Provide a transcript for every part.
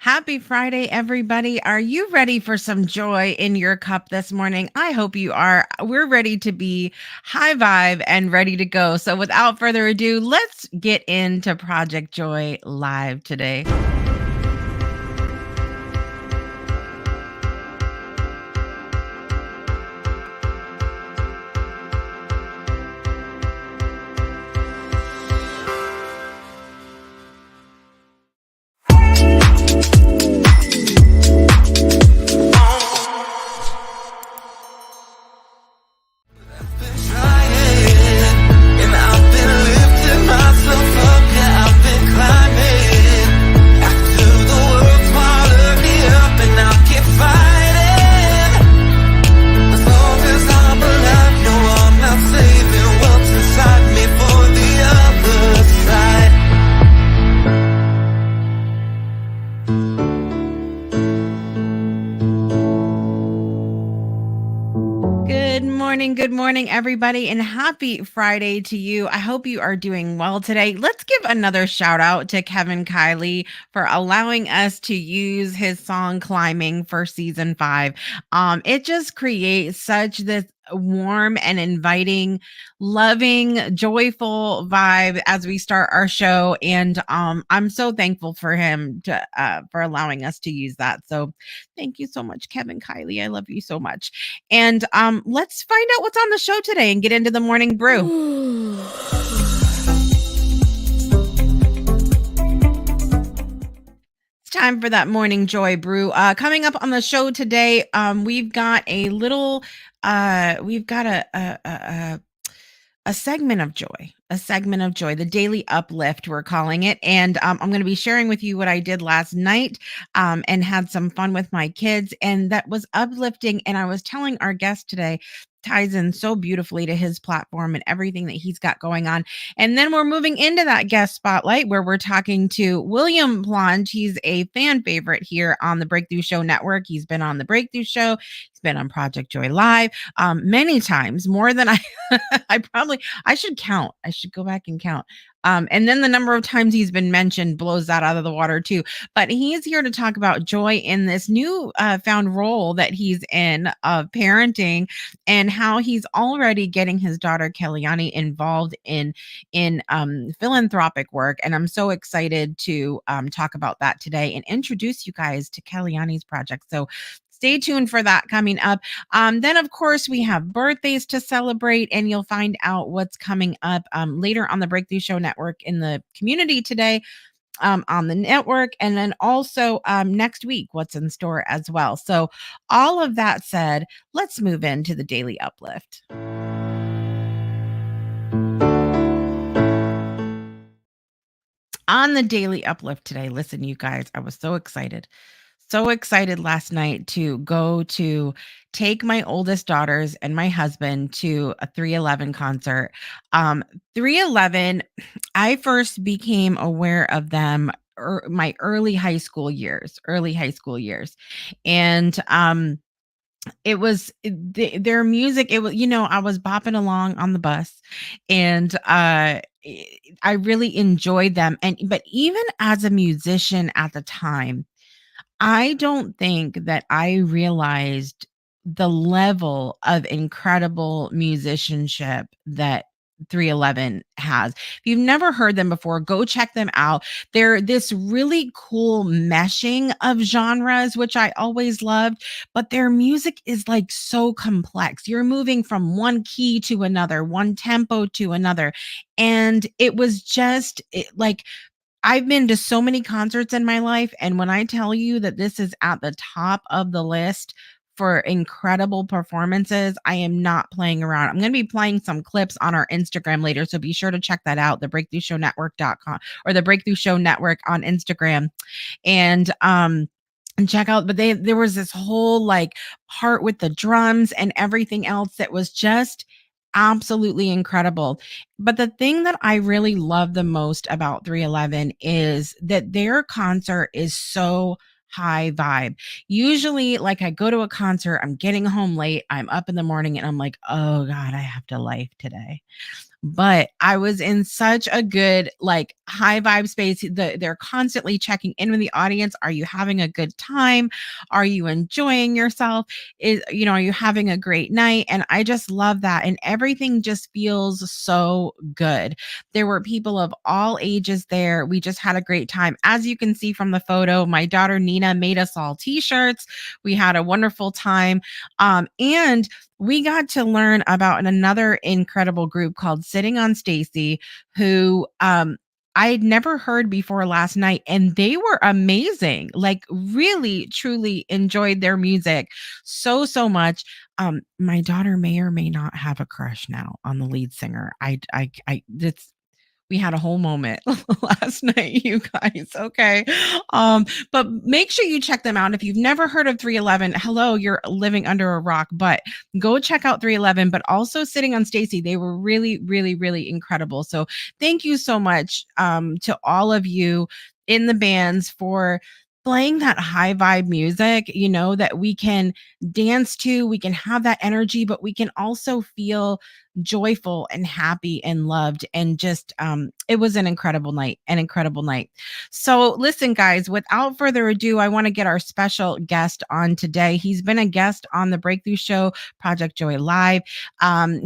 Happy Friday, everybody. Are you ready for some joy in your cup this morning? I hope you are. We're ready to be high vibe and ready to go. So, without further ado, let's get into Project Joy live today. Good morning, everybody, and happy Friday to you. I hope you are doing well today. Let's give another shout out to Kevin Kiley for allowing us to use his song Climbing for season 5. It just creates such this warm and inviting, loving, joyful vibe as we start our show. And I'm so thankful for him to for allowing us to use that. So thank you so much, Kevin Kiley. I love you so much. And let's find out what's on the show today and get into the morning brew. It's time for that morning joy brew. Coming up on the show today, we've got a little, we've got a segment of joy, the daily uplift, we're calling it. And I'm going to be sharing with you what I did last night and had some fun with my kids. And that was uplifting. And I was telling our guest today, ties in so beautifully to his platform and everything that he's got going on. And then we're moving into that guest spotlight where we're talking to William Plange. He's a fan favorite here on the Breakthrough Show Network. He's been on the Breakthrough Show. He's been on Project Joy Live many times, more than I should count. I should go back and count. And then the number of times he's been mentioned blows that out of the water too. But he is here to talk about joy in this new found role that he's in of parenting, and how he's already getting his daughter Kellyanne involved in philanthropic work. And I'm so excited to talk about that today and introduce you guys to Kellyanne's project. So stay tuned for that coming up. Then, of course, we have birthdays to celebrate, and you'll find out what's coming up later on the Breakthrough Show Network in the community today on the network. And then also next week, what's in store as well. So all of that said, let's move into the daily uplift. On the daily uplift today, listen, you guys, I was so excited last night to go to take my oldest daughters and my husband to a 311 concert. 311, I first became aware of them my early high school years. And it was their music. It was, I was bopping along on the bus, and I really enjoyed them. But even as a musician at the time, I don't think that I realized the level of incredible musicianship that 311 has. If you've never heard them before, go check them out. They're this really cool meshing of genres, which I always loved, but their music is like so complex. You're moving from one key to another, one tempo to another. And it was just like, I've been to so many concerts in my life, and when I tell you that this is at the top of the list for incredible performances, I am not playing around. I'm going to be playing some clips on our Instagram later, so be sure to check that out, the breakthroughshownetwork.com or the Breakthrough Show Network on Instagram. And check out, but there was this whole like part with the drums and everything else that was just absolutely incredible. But the thing that I really love the most about 311 is that their concert is so high vibe. Usually, like, I go to a concert, I'm getting home late, I'm up in the morning, and I'm like, oh God, I have to life today. but I was in such a good, like, high vibe space. They're constantly checking in with the audience. Are you having a good time? Are you enjoying yourself? Are you having a great night? And I just love that. And everything just feels so good. There were people of all ages there. We just had a great time. As you can see from the photo, my daughter Nina made us all t-shirts. We had a wonderful time. And we got to learn about another incredible group called Sitting on Stacy, who I had never heard before last night, and they were amazing. Like, really, truly enjoyed their music so much. My daughter may or may not have a crush now on the lead singer. That's we had a whole moment last night, you guys. Okay. But make sure you check them out. If you've never heard of 311, hello, you're living under a rock, but go check out 311, but also Sitting on Stacy. They were really, really, really incredible. So thank you so much to all of you in the bands for playing that high vibe music, that we can dance to, we can have that energy, but we can also feel joyful and happy and loved, and just it was an incredible night. So listen, guys, without further ado, I want to get our special guest on today. He's been a guest on the Breakthrough Show, Project Joy Live. I'm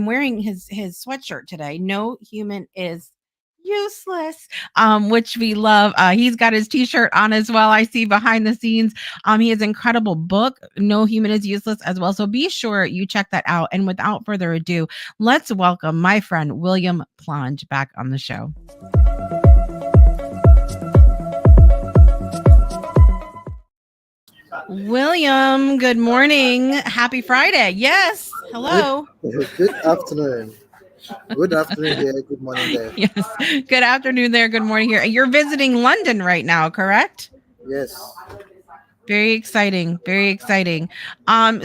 wearing his sweatshirt today. No human is useless, which we love. He's got his t-shirt on as well, I see behind the scenes. He has an incredible book, No Human is Useless, as well. So be sure you check that out. And without further ado, let's welcome my friend William Plange back on the show. William, good morning. Happy Friday. Yes. Good, Hello. good afternoon. Good afternoon here. Good morning there. Yes. Good afternoon there. Good morning here. You're visiting London right now, correct? Yes. Very exciting, very exciting.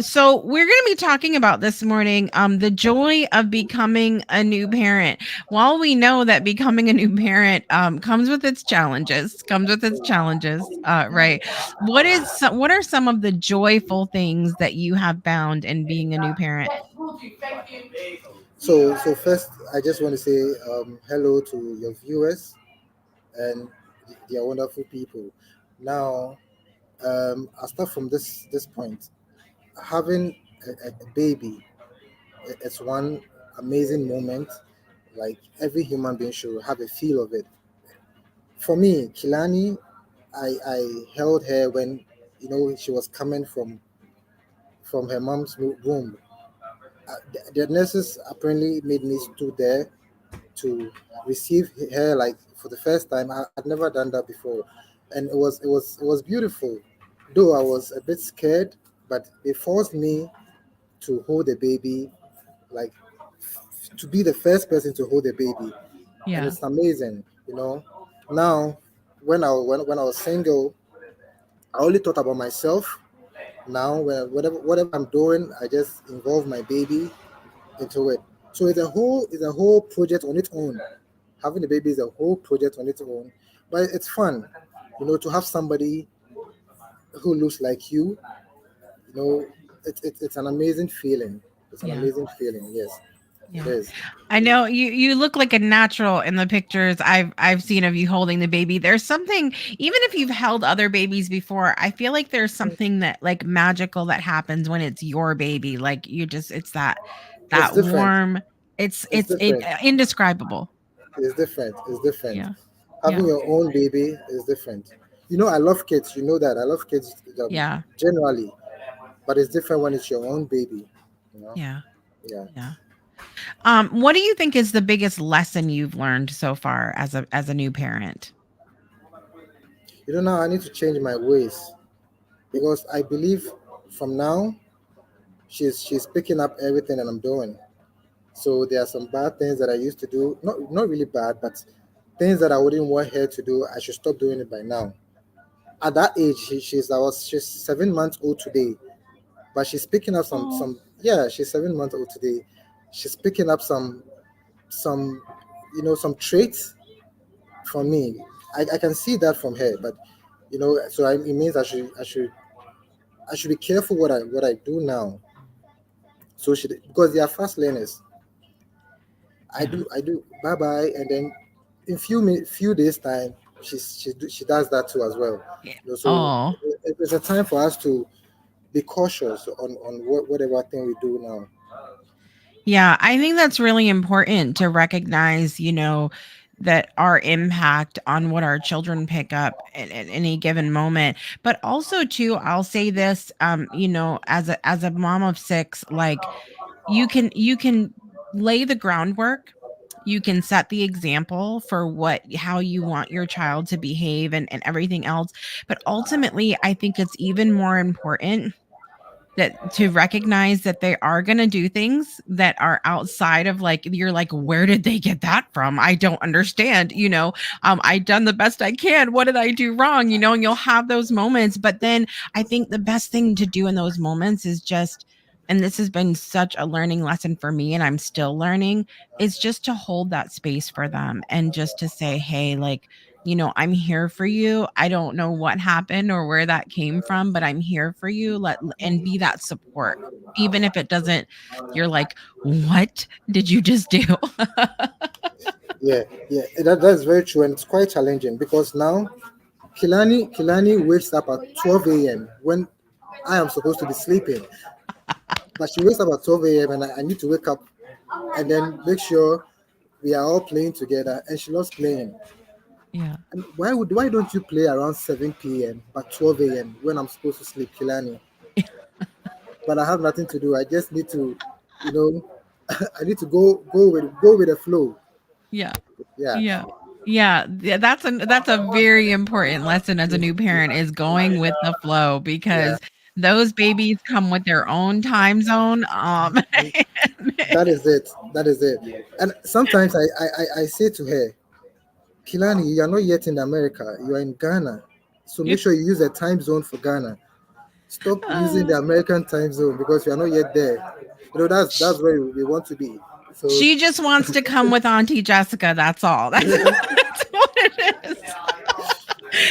So we're going to be talking about this morning the joy of becoming a new parent. While we know that becoming a new parent comes with its challenges, right? What are some of the joyful things that you have found in being a new parent? So first, I just want to say hello to your viewers, and they are wonderful people. Now, I'll start from this point. Having a baby, it's one amazing moment. Like every human being should have a feel of it. For me, Kilani, I held her when she was coming from her mom's womb. The nurses apparently made me stood there to receive her like for the first time. I'd never done that before, and it was beautiful. Though I was a bit scared, but they forced me to hold the baby, like to be the first person to hold the baby, and Yeah. it's amazing. Now, when I was single, I only thought about myself. Now, whatever I'm doing, I just involve my baby into it. So it's a whole project on its own. Having a baby is a whole project on its own, but it's fun, to have somebody who looks like you. You know, it's an amazing feeling. It's an Yeah. amazing feeling. Yes, it Yeah. is. I know you look like a natural in the pictures I've seen of you holding the baby. There's something, even if you've held other babies before, I feel like there's something that, like, magical that happens when it's your baby. Like, it's It's that different. warm. It's It different. indescribable. It's different. It's different. Yeah. Having Yeah. your own baby is different. I love kids. You know that I love kids Yeah. generally, but it's different when it's your own baby. You know. Yeah. Yeah. Yeah. What do you think is the biggest lesson you've learned so far as a new parent? Now I need to change my ways because I believe from now she's picking up everything that I'm doing. So there are some bad things that I used to do, not really bad, but things that I wouldn't want her to do. I should stop doing it by now. At that age, she's 7 months old today, but she's picking up Oh, yeah, she's 7 months old today. She's picking up some some traits from me. I can see that from her, but it means I should be careful what I do now. So she because they are fast learners. Yeah. I do, bye bye, and then in few days time, she does that too as well. Yeah. So Oh. it's a time for us to be cautious on whatever thing we do now. Yeah, I think that's really important to recognize, that our impact on what our children pick up at any given moment. But also too, I'll say this, as a mom of six, like you can lay the groundwork. You can set the example for how you want your child to behave and everything else. But ultimately, I think it's even more important that to recognize that they are going to do things that are outside of, like, you're like, where did they get that from? I don't understand. I done the best I can. What did I do wrong? And you'll have those moments. But then I think the best thing to do in those moments is just, and this has been such a learning lesson for me, and I'm still learning, is just to hold that space for them and just to say, hey, like, I'm here for you. I don't know what happened or where that came from, but I'm here for you. And be that support. Even if it doesn't, you're like, what did you just do? Yeah, yeah, that's very true, and it's quite challenging because now Kilani wakes up at 12 a.m. when I am supposed to be sleeping, but she wakes up at 12 a.m. and I need to wake up and then make sure we are all playing together, and she loves playing. Yeah. And why don't you play around 7 p.m. but 12 a.m. when I'm supposed to sleep, Kilani? But I have nothing to do. I just need to, you know, I need to go with the flow. Yeah. Yeah, Yeah. Yeah, that's a very important lesson as a new parent, is going with the flow, yeah. because those babies come with their own time zone. That is it. That is it. And sometimes I say to her, Kilani, you are not yet in America. You are in Ghana. So make sure you use the time zone for Ghana. Stop using Uh, the American time zone because you are not yet there. That's sh- where we want to be. So she just wants to come with Auntie Jessica. That's all. That's what it is.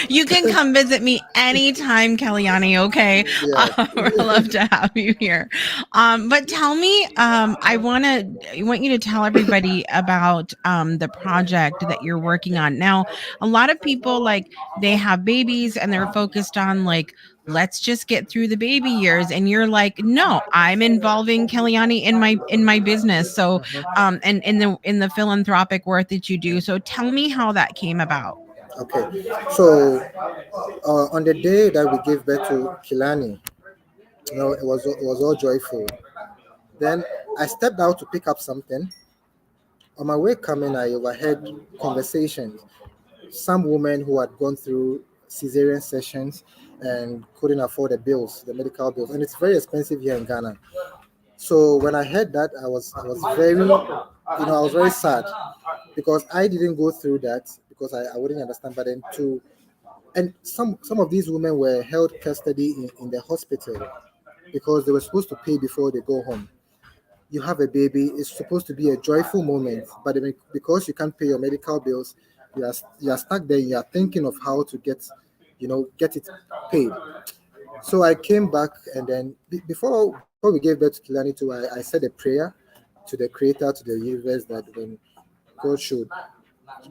You can come visit me anytime, Kellyanne. Okay, yeah. I'd love to have you here. But tell me, I want you to tell everybody about the project that you're working on now. A lot of people, like, they have babies and they're focused on, like, let's just get through the baby years, and you're like, no, I'm involving Kellyanne in my business. So, and in the philanthropic work that you do. So tell me how that came about. Okay. So on the day that we gave birth to Kilani, it was all joyful. Then I stepped out to pick up something. On my way coming, I overheard conversations. Some women who had gone through cesarean sessions and couldn't afford the medical bills, and it's very expensive here in Ghana. So when I heard that, I was very, I was very sad because I didn't go through that because I wouldn't understand. But then too, and some of these women were held custody in the hospital because they were supposed to pay before they go home. You have a baby, it's supposed to be a joyful moment, but because you can't pay your medical bills, you are stuck there. You are thinking of how to get it paid. So I came back, and then before we gave birth to Kilani too, I said a prayer to the Creator, to the universe, that when God should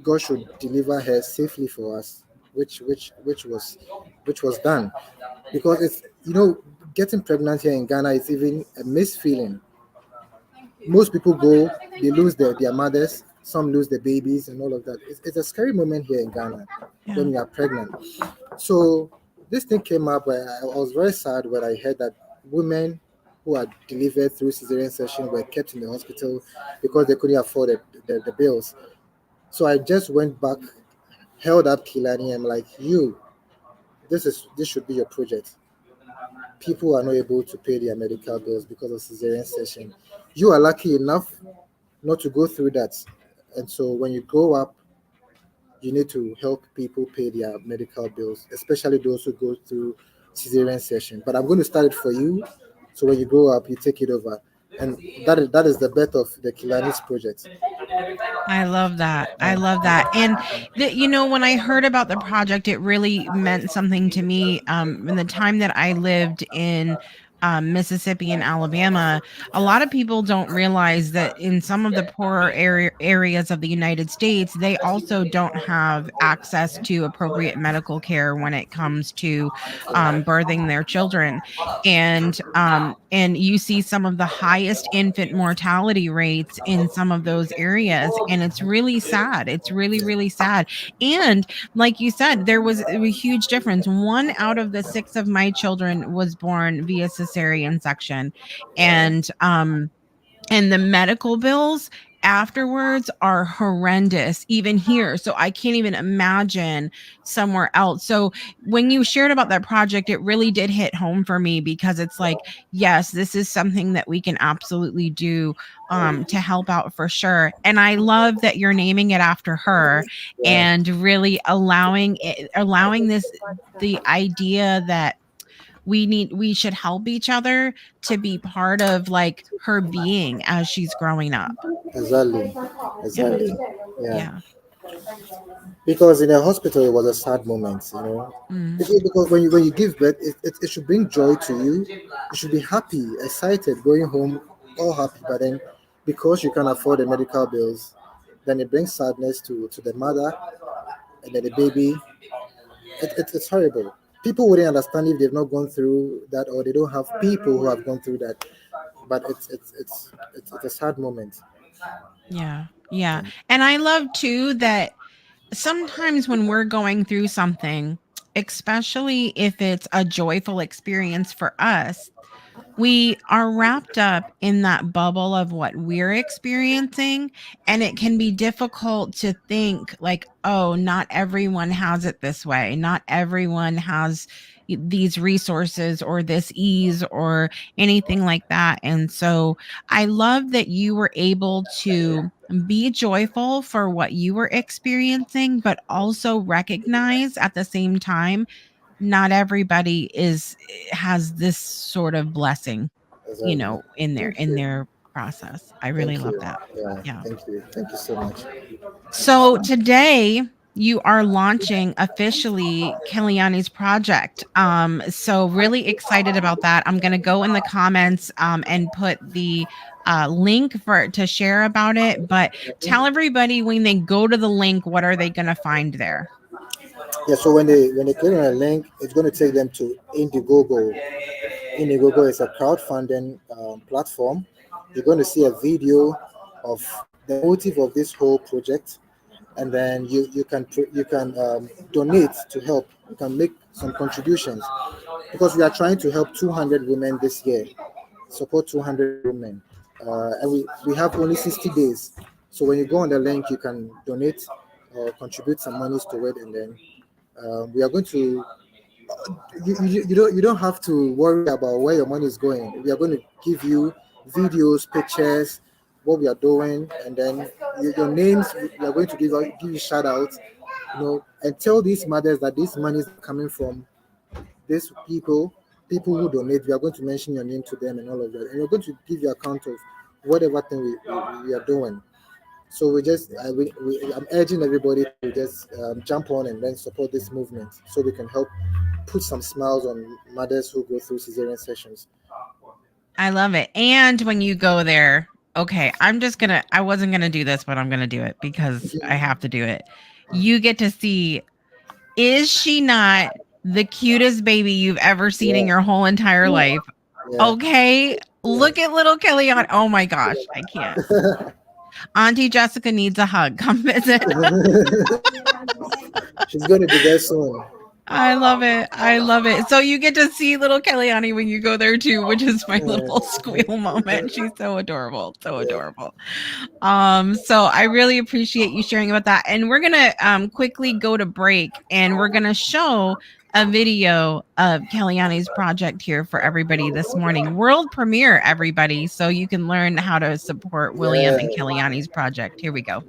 God should deliver her safely for us, which was done, because it's getting pregnant here in Ghana is even a mixed feeling. Most people go, they lose their mothers, some lose their babies and all of that. It's a scary moment here in Ghana Yeah. when you are pregnant. So this thing came up where I was very sad when I heard that women who had delivered through cesarean section were kept in the hospital because they couldn't afford the bills. So I just went back, held up Kilani, I'm like, you, this should be your project. People are not able to pay their medical bills because of cesarean section. You are lucky enough not to go through that. And so when you grow up, you need to help people pay their medical bills, especially those who go through cesarean session. But I'm going to start it for you. So when you grow up, you take it over. And that is the birth of the Kilanis project. I love that. I love that. And when I heard about the project, it really meant something to me. In the time that I lived in Mississippi and Alabama, a lot of people don't realize that in some of the poorer areas of the United States, they also don't have access to appropriate medical care when it comes to birthing their children. And you see some of the highest infant mortality rates in some of those areas. And it's really sad. It's really, Yeah. really sad. And like you said, there was a huge difference. One out of the six of my children was born via cesarean section. And the medical bills afterwards are horrendous even here, so I can't even imagine somewhere else. So when you shared about that project, it really did hit home for me, because it's like, yes, this is something that we can absolutely do to help out for sure. And I love that you're naming it after her, Yeah. and really allowing this, the idea that we should help each other, to be part of like her being as she's growing up. Exactly. Yeah. Exactly. Yeah. Yeah. Because in the hospital, it was a sad moment, you know. Mm, Because when you give birth, it should bring joy to you. You should be happy, excited, going home, all happy. But then, because you can't afford the medical bills, then it brings sadness to the mother and then the baby. It's horrible. People wouldn't understand if they've not gone through that, or they don't have people who have gone through that. But it's a sad moment. yeah. Yeah. And I love too that sometimes when we're going through something, especially if it's a joyful experience for us, we are wrapped up in that bubble of what we're experiencing. And it can be difficult to think like, oh, not everyone has it this way. Not everyone has these resources or this ease or anything like that. And so I love that you were able to be joyful for what you were experiencing, but also recognize at the same time, not everybody is has this sort of blessing, Exactly. Thank in you. their process. I really Thank love you. that. Yeah. Yeah. Thank you. Thank you so much. So today you are launching officially Kellyanne's project. So really excited about that. I'm gonna go in the comments and put the link for to share about it. But tell everybody, when they go to the link, what are they gonna find there? Yeah. So when they click on a link, it's going to take them to Indiegogo. Indiegogo is a crowdfunding platform. You're going to see a video of the motive of this whole project, and then you can donate to help. You can make some contributions because we are trying to help 200 women this year, support 200 women, and we have only 60 days. So when you go on the link, you can donate or contribute some monies to it, and then we are going to you don't have to worry about where your money is going. We are going to give you videos, pictures, what we are doing, and then your names. We are going to give you shout outs, and tell these mothers that these monies are coming from these people who donate. We are going to mention your name to them and all of that, and we're going to give you account of whatever thing we are doing. So I'm urging everybody to just jump on and then support this movement so we can help put some smiles on mothers who go through cesarean sessions. I love it. And when you go there, okay, I wasn't gonna do this, but I'm gonna do it because I have to do it. You get to see, is she not the cutest baby you've ever seen in Yeah, your whole entire life? yeah, Okay. yeah. Look at little Kelly on. Oh my gosh, I can't. Auntie Jessica needs a hug. Come visit. She's going to be there soon. I love it. I love it. So you get to see little Kellyanne when you go there too, which is my little squeal moment. She's so adorable. So Yeah, adorable. So I really appreciate you sharing about that. And we're gonna quickly go to break, and we're gonna show a video of Kellyanne's project here for everybody this morning. World premiere, everybody. So you can learn how to support William and yeah. Kellyanne's project. Here we go.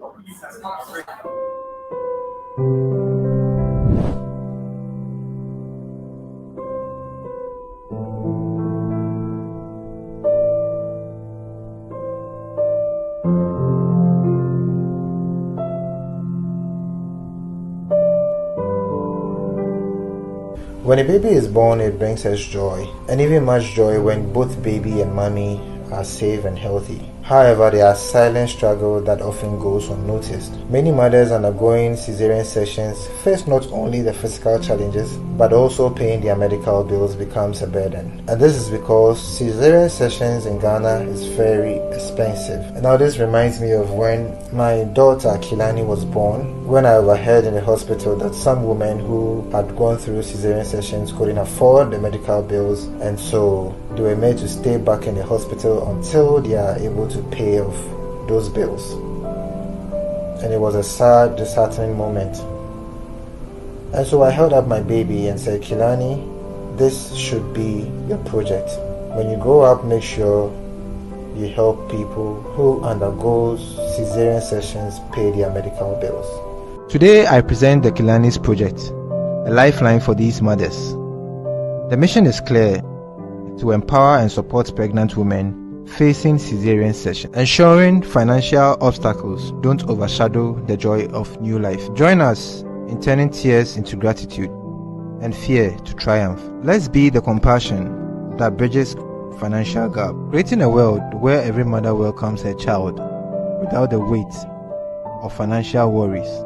When a baby is born, it brings us joy, and even much joy when both baby and mommy are safe and healthy. However, there are silent struggles that often goes unnoticed. Many mothers undergoing cesarean sections face not only the physical challenges, but also paying their medical bills becomes a burden. And this is because cesarean sections in Ghana is very expensive. And now this reminds me of when my daughter Kilani was born, when I overheard in the hospital that some women who had gone through cesarean sections couldn't afford the medical bills, and so they were made to stay back in the hospital until they are able to pay off those bills. And it was a sad, disheartening moment. And so I held up my baby and said, Kilani, this should be your project. When you grow up, make sure you help people who undergo cesarean sections pay their medical bills. Today I present the Kilani's project, a lifeline for these mothers. The mission is clear: to empower and support pregnant women facing cesarean section, ensuring financial obstacles don't overshadow the joy of new life. Join us in turning tears into gratitude and fear to triumph. Let's be the compassion that bridges financial gap, creating a world where every mother welcomes her child without the weight of financial worries.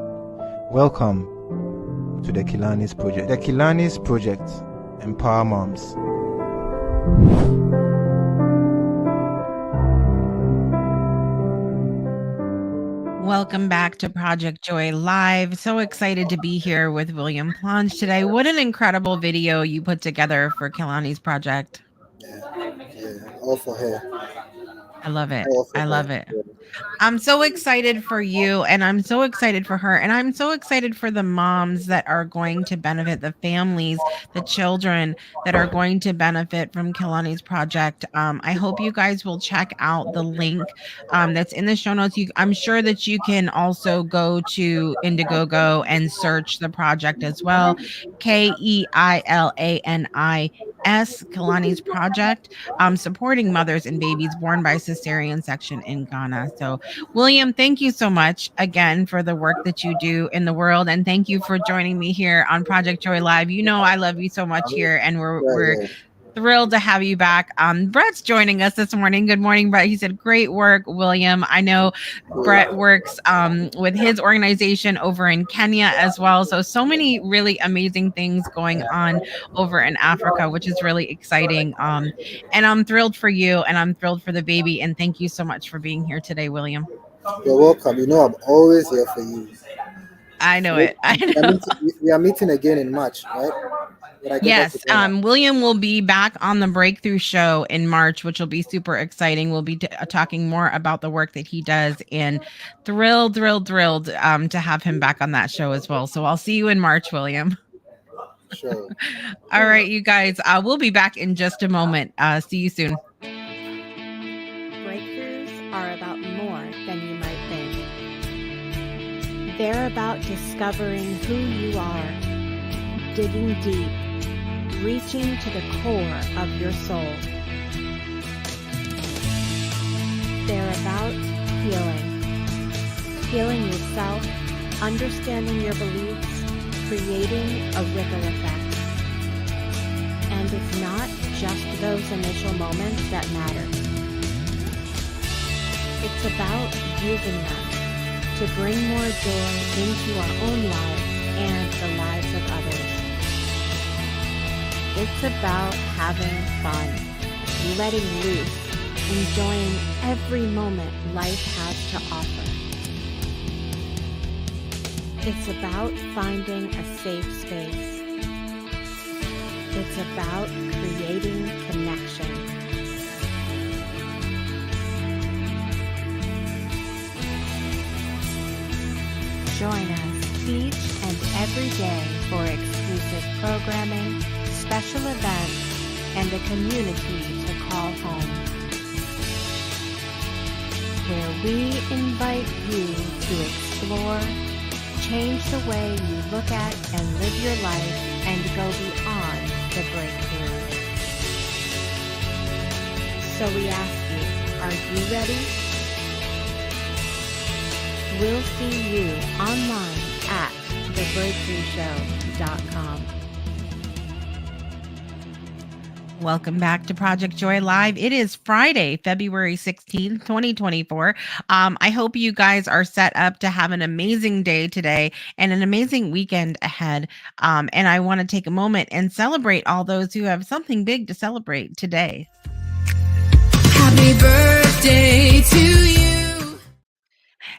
Welcome to the Kilani's Project. The Kilani's Project: Empower Moms. Welcome back to Project Joy Live. So excited to be here with William Plange today. What an incredible video you put together for Kilani's project. Yeah, all for her. I love it. All for I her. love it. Yeah. I'm so excited for you, and I'm so excited for her, and I'm so excited for the moms that are going to benefit, the families, the children that are going to benefit from Kilani's project. I hope you guys will check out the link that's in the show notes. I'm sure that you can also go to Indiegogo and search the project as well. Kilani's project, supporting mothers and babies born by cesarean section in Ghana. So William, thank you so much again for the work that you do in the world, and thank you for joining me here on Project Joy Live. You know I love you so much here, and we're Yeah, thrilled to have you back. Brett's joining us this morning. Good morning, Brett. He said, "Great work, William." I know Brett yeah. works with his organization over in Kenya as well. So many really amazing things going on over in Africa, which is really exciting. And I'm thrilled for you, and I'm thrilled for the baby. And thank you so much for being here today, William. You're welcome. You know I'm always here for you. I know We it. I we are know. meeting again in March, right? When I get back to Yes, Ghana. William will be back on the Breakthrough Show in March, which will be super exciting. We'll be talking more about the work that he does, and thrilled to have him back on that show as well. So I'll see you in March, William. Sure. All right, you guys, we'll be back in just a moment. See you soon. Breakthroughs are about more than you might think. They're about discovering who you are, digging deep, reaching to the core of your soul. They're about healing yourself, understanding your beliefs, creating a ripple effect. And it's not just those initial moments that matter. It's about using them to bring more joy into our own lives and the lives of others. It's about having fun, letting loose, enjoying every moment life has to offer. It's about finding a safe space. It's about creating connection. Join us each and every day for exclusive programming, special events, and a community to call home, where we invite you to explore, change the way you look at and live your life, and go beyond the breakthrough. So we ask you, are you ready? We'll see you online at thebreakthroughshow.com. Welcome back to Project Joy Live. It is Friday, February 16th, 2024. I hope you guys are set up to have an amazing day today and an amazing weekend ahead. And I want to take a moment and celebrate all those who have something big to celebrate today. Happy birthday to you.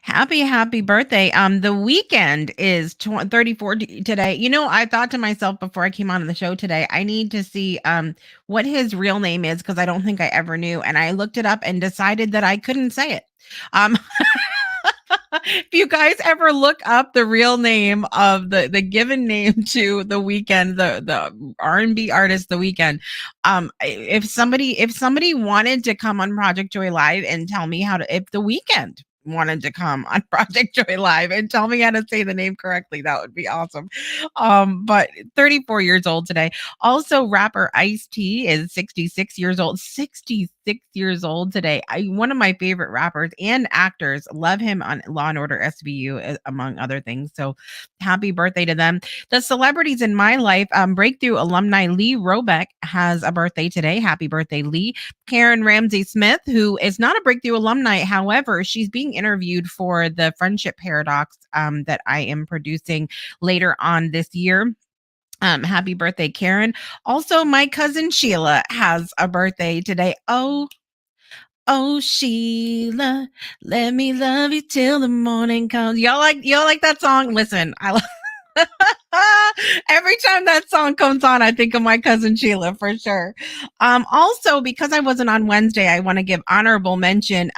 Happy birthday. The weekend is 34 today. You know, I thought to myself before I came on the show today, I need to see what his real name is because I don't think I ever knew. And I looked it up and decided that I couldn't say it. Um if you guys ever look up the real name of the given name to the weekend, the R&B artist the weekend, if somebody wanted to come on Project Joy Live and tell me how to, if the weekend wanted to come on Project Joy Live and tell me how to say the name correctly, that would be awesome. But 34 years old today. Also, rapper Ice-T is 66 years old. 66 years old today. One of my favorite rappers and actors. Love him on Law and Order SVU, among other things. So happy birthday to them. The celebrities in my life, Breakthrough alumni Lee Robeck has a birthday today. Happy birthday, Lee. Karen Ramsey Smith, who is not a Breakthrough alumni. However, she's being interviewed for the Friendship Paradox that I am producing later on this year. Happy birthday, Karen. Also, my cousin Sheila has a birthday today. Oh, Sheila, let me love you till the morning comes. Y'all like that song? Listen, I love every time that song comes on, I think of my cousin Sheila for sure. Also, because I wasn't on Wednesday, I want to give honorable mention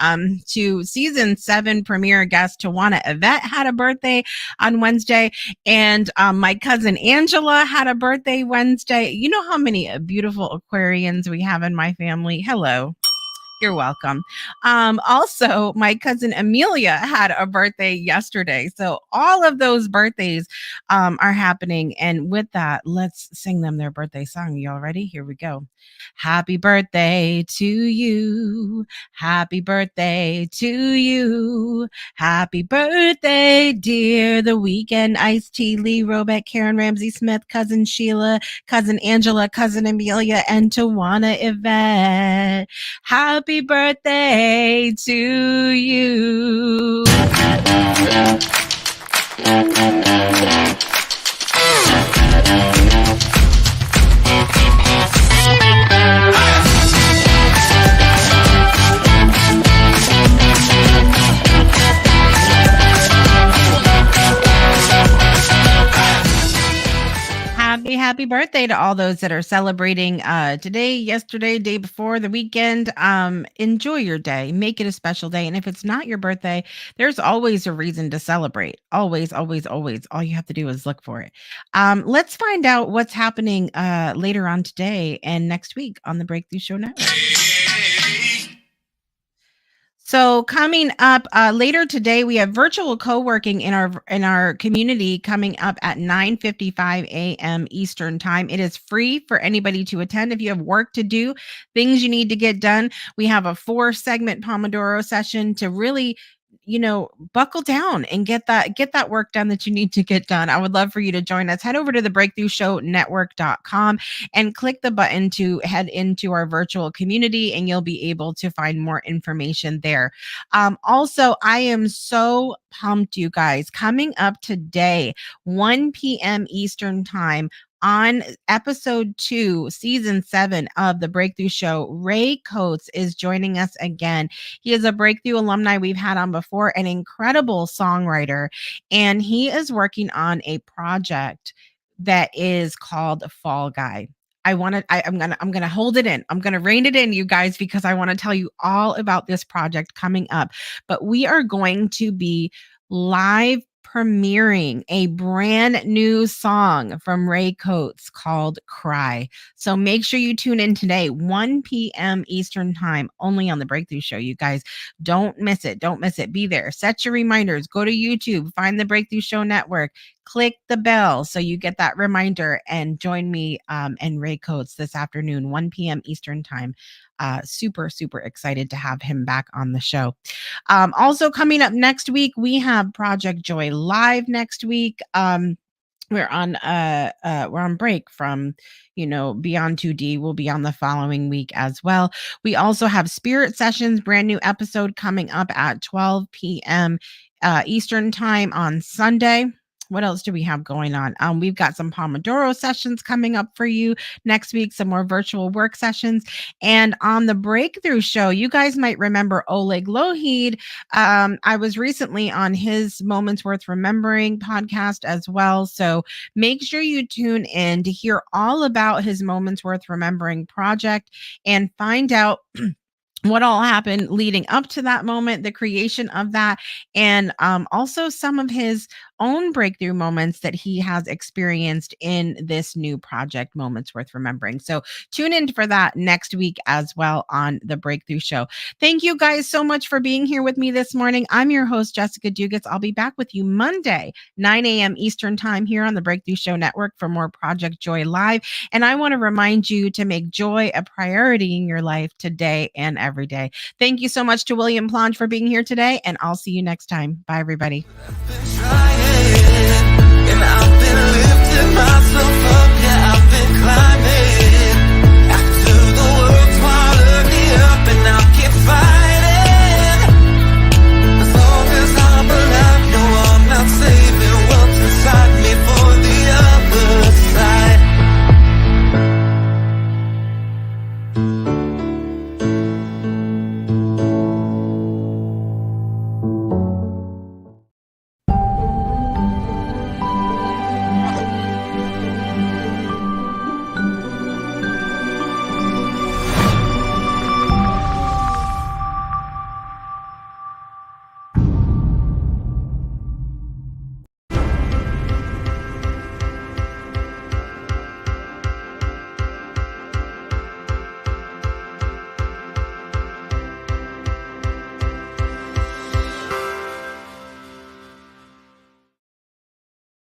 to season 7 premiere guest Tawana Yvette had a birthday on Wednesday, and my cousin Angela had a birthday Wednesday. You know how many beautiful Aquarians we have in my family? Hello. You're welcome. Also, my cousin Amelia had a birthday yesterday. So all of those birthdays are happening. And with that, let's sing them their birthday song. Y'all ready? Here we go. Happy birthday to you. Happy birthday to you. Happy birthday, dear. The Weekend, Ice-T, Lee Robeck, Karen Ramsey Smith, cousin Sheila, cousin Angela, cousin Amelia, and Tawana Yvette. Happy birthday to you. Happy birthday to all those that are celebrating today, yesterday, day before, the weekend. Enjoy your day. Make it a special day. And if it's not your birthday, there's always a reason to celebrate. Always, always, always. All you have to do is look for it. Let's find out what's happening later on today and next week on the Breakthrough Show Network. So coming up later today, we have virtual co-working in our community coming up at 9:55 a.m. Eastern time. It is free for anybody to attend. If you have work to do, things you need to get done, we have a 4-segment Pomodoro session to really, buckle down and get that work done that you need to get done. I would love for you to join us. Head over to the breakthroughshownetwork.com and click the button to head into our virtual community, and you'll be able to find more information there. Also, I am so pumped, you guys. Coming up today, 1 p.m. Eastern time, on episode 2, season 7 of the Breakthrough Show, Ray Coates is joining us again. He is a Breakthrough alumni we've had on before, an incredible songwriter, and he is working on a project that is called Fall Guy. I'm gonna hold it in. I'm gonna rein it in, you guys, because I want to tell you all about this project coming up. But we are going to be live premiering a brand new song from Ray Coates called Cry. So make sure you tune in today, 1 p.m. Eastern time, only on the Breakthrough Show, you guys. Don't miss it. Don't miss it. Be there. Set your reminders. Go to YouTube. Find the Breakthrough Show Network. Click the bell so you get that reminder, and join me and Ray Coates this afternoon, 1 p.m. Eastern time. Super, super excited to have him back on the show. Also coming up next week, we have Project Joy Live next week. we're on break from, Beyond 2D. We'll be on the following week as well. We also have Spirit Sessions, brand new episode coming up at 12 p.m. Eastern time on Sunday. What else do we have going on? We've got some Pomodoro sessions coming up for you next week, some more virtual work sessions. And on the Breakthrough Show, you guys might remember Oleg Lohid. I was recently on his Moments Worth Remembering podcast as well. So make sure you tune in to hear all about his Moments Worth Remembering project and find out what all happened leading up to that moment, the creation of that, and also some of his own breakthrough moments that he has experienced in this new project, Moments Worth Remembering. So tune in for that next week as well on the Breakthrough Show. Thank you guys so much for being here with me this morning. I'm your host, Jessica Dugas. I'll be back with you Monday, 9 a.m. Eastern Time here on the Breakthrough Show Network for more Project Joy Live. And I want to remind you to make joy a priority in your life today and every day. Thank you so much to William Plange for being here today, and I'll see you next time. Bye, everybody.